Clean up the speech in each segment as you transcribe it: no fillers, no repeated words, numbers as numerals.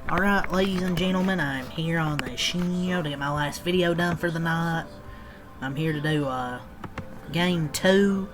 Alright, ladies and gentlemen, I'm here on the show to get my last video done for the night. I'm here to do Game 2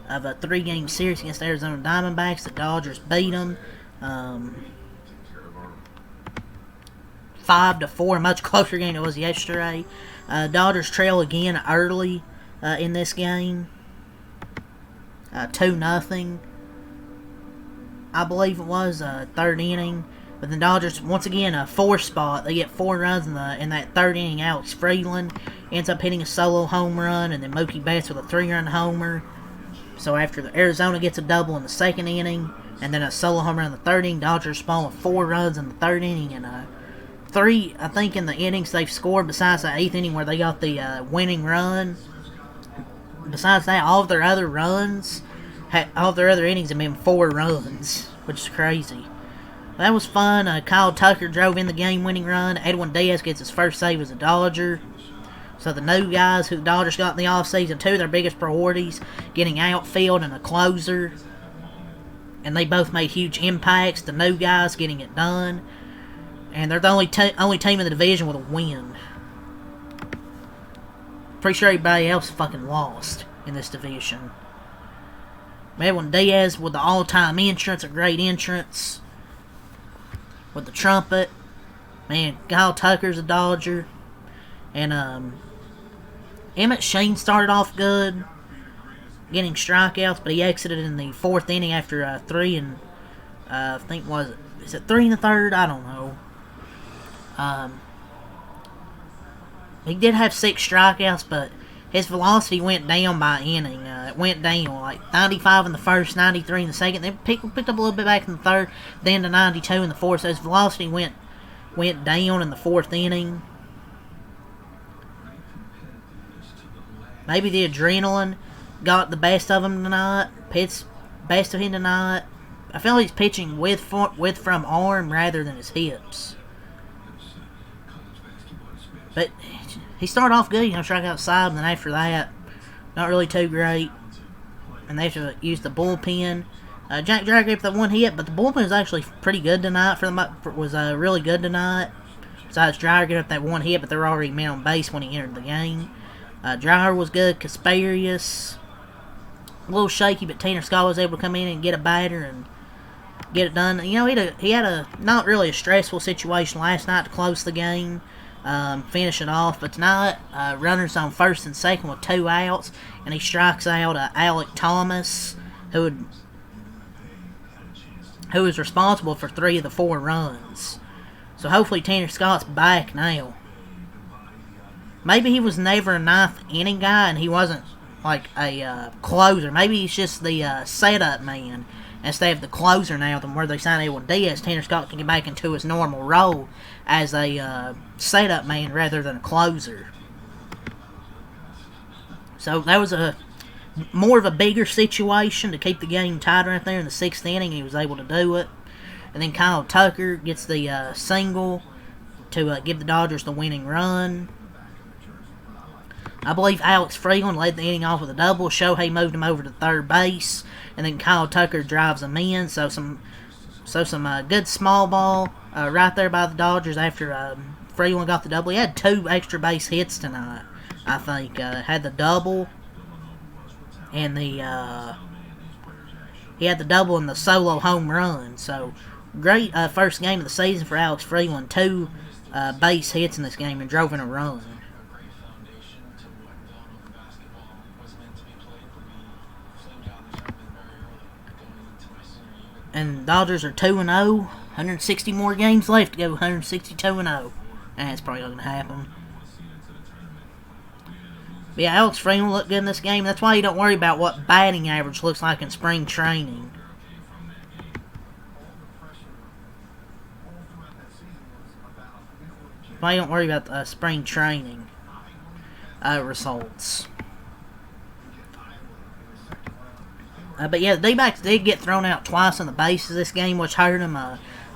of a 3-game series against the Arizona Diamondbacks. The Dodgers beat them 5-4, much closer game than it was yesterday. Dodgers trail again early in this game, 2-0. I believe it was third inning. But the Dodgers, once again, a 4 spot. They get 4 runs in that third inning. Alex Freeland ends up hitting a solo home run, and then Mookie Betts with a 3-run homer. So after the Arizona gets a double in the second inning, and then a solo home run in the third inning, Dodgers spawn with 4 runs in the third inning, and 3, I think, in the innings they've scored besides the 8th inning where they got the winning run. Besides that, all of their other innings have been 4 runs, which is crazy. That was fun. Kyle Tucker drove in the game-winning run. Edwin Diaz gets his first save as a Dodger. So the new guys who the Dodgers got in the offseason, 2 of their biggest priorities, getting outfield and a closer. And they both made huge impacts. The new guys getting it done. And they're the only team in the division with a win. Pretty sure everybody else fucking lost in this division. Edwin Diaz with the all-time entrance, a great entrance. With the trumpet. Man, Kyle Tucker's a Dodger. And Emmett Sheen started off good, getting strikeouts, but he exited in the 4th inning after 3 and I think is it 3 1/3? I don't know. He did have 6 strikeouts, but his velocity went down by inning. It went down like 95 in the first, 93 in the second. Then picked up a little bit back in the third, then to 92 in the fourth. So his velocity went down in the 4th inning. Maybe the adrenaline got the best of him tonight. Best of him tonight. I feel like he's pitching with from arm rather than his hips. But he started off good, struck outside, and then after that, not really too great. And they have to use the bullpen. Jack Dragger with the 1 hit, but the bullpen was actually pretty good tonight. Was really good tonight. Besides Dragger with that 1 hit, but they were already men on base when he entered the game. Dragger was good. Kasparius, a little shaky, but Tanner Scott was able to come in and get a batter and get it done. He had a not really a stressful situation last night to close the game. Finish it off, but tonight runners on first and second with 2 outs, and he strikes out Alec Thomas, who was responsible for 3 of the 4 runs. So hopefully Tanner Scott's back now. Maybe he was never a 9th inning guy, and he wasn't like a closer. Maybe he's just the setup man instead of the closer now. Than where they signed Edwin Diaz, Tanner Scott can get back into his normal role as a setup man rather than a closer. So that was more of a bigger situation to keep the game tied right there in the 6th inning. He was able to do it. And then Kyle Tucker gets the single to give the Dodgers the winning run. I believe Alex Freeland led the inning off with a double. Shohei moved him over to third base, and then Kyle Tucker drives him in. So some good small ball right there by the Dodgers after Freeland got the double. He had 2 extra base hits tonight, I think. Had the double and he had the double and the solo home run. So great first game of the season for Alex Freeland. 2 base hits in this game and drove in a run. And Dodgers are 2-0. 160 more games left to go 162-0. And it's probably not going to happen. But yeah, Alex Freeland looked good in this game. That's why you don't worry about what batting average looks like in spring training. Why you don't worry about spring training results. But yeah, the D-backs did get thrown out twice on the bases this game, which hurt them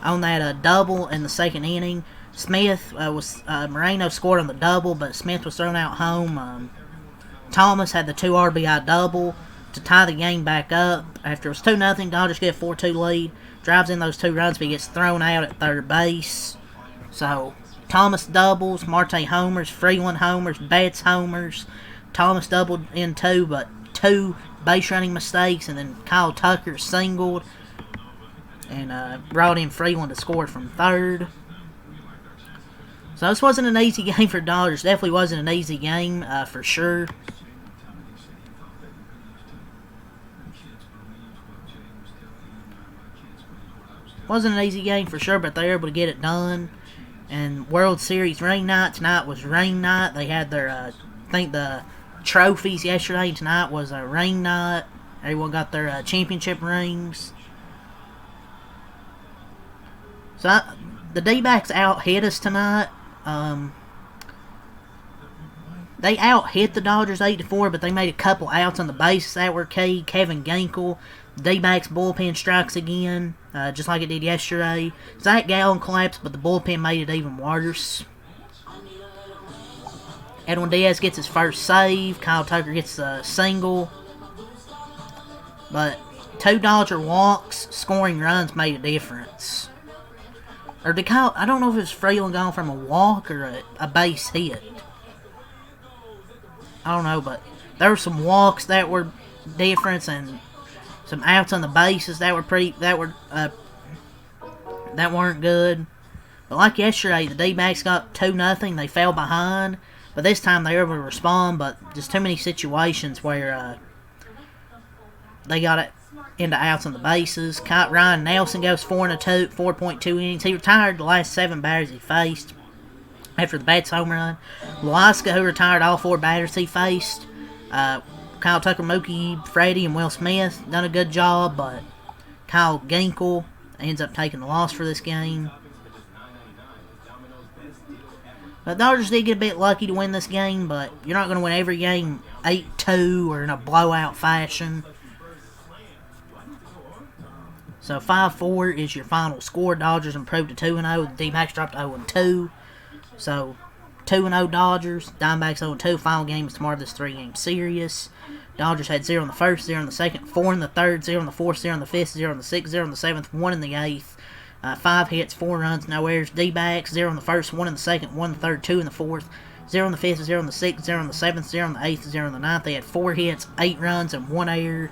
on that double in the 2nd inning. Moreno scored on the double, but Smith was thrown out home. Thomas had the 2 RBI double to tie the game back up. After it was 2-0, Dodgers get a 4-2 lead. Drives in those 2 runs, but he gets thrown out at third base. So, Thomas doubles, Marte homers, Freeland homers, Betts homers. Thomas doubled in 2, but 2 base running mistakes, and then Kyle Tucker singled and brought in Freeland to score from third. So this wasn't an easy game for Dodgers. Definitely wasn't an easy game for sure. Wasn't an easy game for sure, but they were able to get it done. And World Series ring night tonight was ring night. They had their, I think the trophies yesterday. Tonight was a ring night. Everyone got their championship rings. So the D-backs out-hit us tonight. They out-hit the Dodgers 8-4, but they made a couple outs on the bases that were key. Kevin Ginkel, D-backs bullpen strikes again, just like it did yesterday. Zach Gallen collapsed, but the bullpen made it even worse. Edwin Diaz gets his first save. Kyle Tucker gets a single. But 2 Dodger walks, scoring runs made a difference. Or did Kyle, I don't know if it was Freeland gone from a walk or a base hit. I don't know, but there were some walks that were different and some outs on the bases that weren't good. But like yesterday, the D-backs got 2-0. They fell behind, but this time they were able to respond. But just too many situations where they got it into outs on the bases. Ryan Nelson goes 4.2 innings. He retired the last 7 batters he faced after the Betts home run. Loiska, who retired all 4 batters he faced. Kyle Tucker, Mookie, Freddie, and Will Smith done a good job, but Kyle Ginkel ends up taking the loss for this game. The Dodgers did get a bit lucky to win this game, but you're not going to win every game 8-2 or in a blowout fashion. So 5-4 is your final score. Dodgers improved to 2-0. The D-backs dropped to 0-2. So 2-0 Dodgers. Diamondbacks 0-2. Final game is tomorrow. This 3-game series. Dodgers had 0 in the first, 0 in the second, 4 in the third, 0 in the fourth, 0 in the fifth, 0 in the sixth, 0 in the seventh, 1 in the eighth. 5 hits, 4 runs, no errors. D-backs 0 in the first, 1 in the second, 1 in the third, 2 in the fourth, 0 in the fifth, 0 in the sixth, 0 in the seventh, 0 in the eighth, 0 in the ninth. They had 4 hits, 8 runs, and 1 error.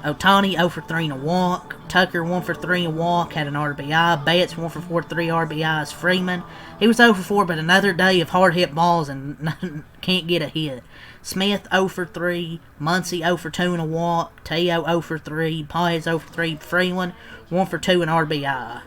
Ohtani 0 for 3 and a walk. Tucker 1 for 3 and a walk, had an RBI. Betts 1 for 4, 3 RBIs. Freeman, he was 0 for 4, but another day of hard hit balls and can't get a hit. Smith 0 for 3. Muncy 0 for 2 and a walk. Teo 0 for 3. Paez 0 for 3. Freeland 1 for 2 and RBI.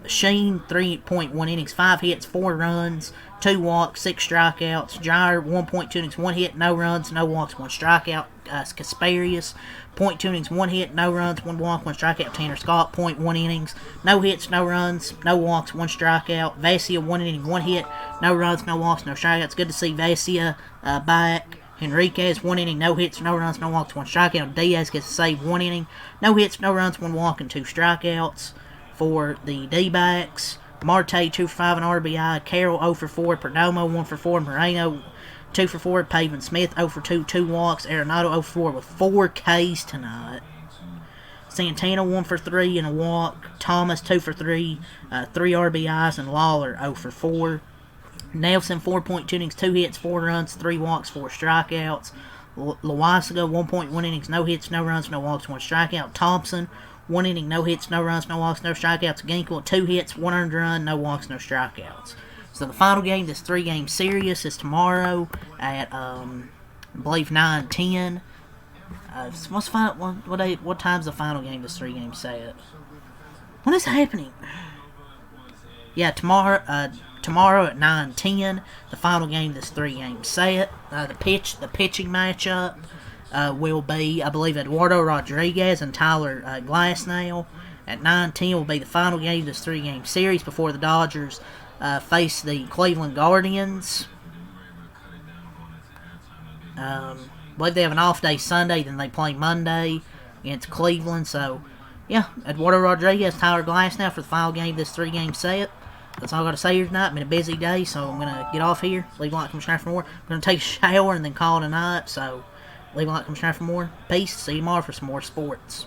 Sheen 3.1 innings, 5 hits, 4 runs, 2 walks, 6 strikeouts. Jair 1.2 innings, 1 hit, no runs, no walks, 1 strikeout. Kasparius 0.2 innings, 1 hit, no runs, 1 walk, 1 strikeout. Tanner Scott 0.1 innings, no hits, no runs, no walks, 1 strikeout. Vesia 1 inning, 1 hit, no runs, no walks, no strikeouts. Good to see Vesia back. Henriquez 1 inning, no hits, no runs, no walks, 1 strikeout. Diaz gets a save, 1 inning, no hits, no runs, 1 walk, and 2 strikeouts. For the D-backs, Marte 2 for 5 and RBI, Carroll 0 for 4, Perdomo 1 for 4, Moreno 2 for 4, Pavin Smith 0 for 2, 2 walks, Arenado 0 for 4 with 4 Ks tonight. Santana 1 for 3 and a walk, Thomas 2 for 3, 3 RBIs, and Lawler 0 for 4. Nelson 4.2 innings, 2 hits, 4 runs, 3 walks, 4 strikeouts. Loisaga 1.1 innings, no hits, no runs, no walks, 1 strikeout. Thompson 1 inning, no hits, no runs, no walks, no strikeouts. Ginkel 2 hits, 1 earned run, no walks, no strikeouts. So the final game, this 3-game series, is tomorrow at I believe 9:10. What's final? What time's the final game? This 3-game set. What is happening? Yeah, tomorrow at 9:10. The final game, this 3-game set. The pitching matchup. Will be, I believe, Eduardo Rodriguez and Tyler Glasnow. At 9:10 will be the final game of this 3-game series before the Dodgers face the Cleveland Guardians. I believe they have an off day Sunday, then they play Monday against Cleveland. So, yeah, Eduardo Rodriguez, Tyler Glasnow for the final game of this 3-game set. That's all I got to say here tonight. Been a busy day, so I'm going to get off here. Leave a like, comment, subscribe for more. I'm going to take a shower and then call it a night, so leave a like, comment, subscribe for more. Peace. See you tomorrow for some more sports.